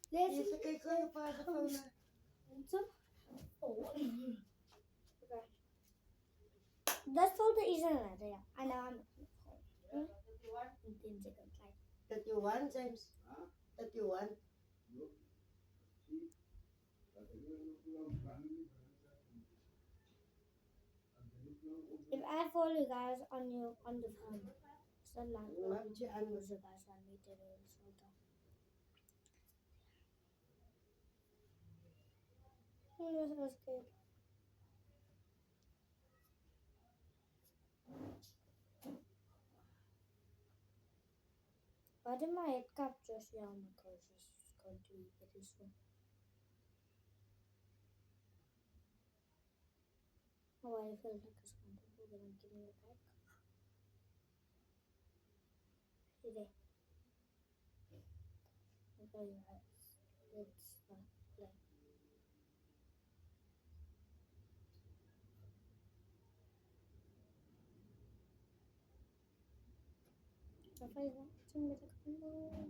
Isa kay ko yung para pa na. That's all the reason that I know I'm 15 seconds like 31, James? 31? if I follow you guys on the phone, so like Mabdiyan mo. you guys want me to do this all the time. This was good. Why did my head capture? Yeah, my gosh, this is going to be very soon. Oh, I feel like it's going to be gonna give me a back. See there. Okay, you guys. Let's play. If I want to make a combo.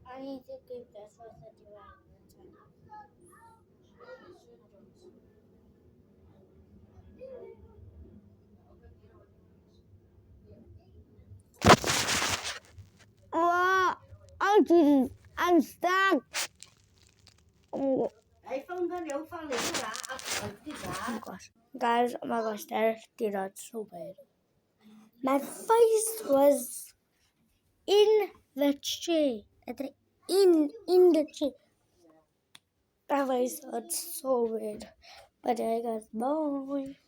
I need to keep this for 31 minutes. Oh, I'm stuck. Oh iPhone ba niyo? Phone niyo ba? my gosh. Guys, oh my gosh, that did not so bad. My face was in the chair. In the chair. My face hurts so bad. But I guys, bye.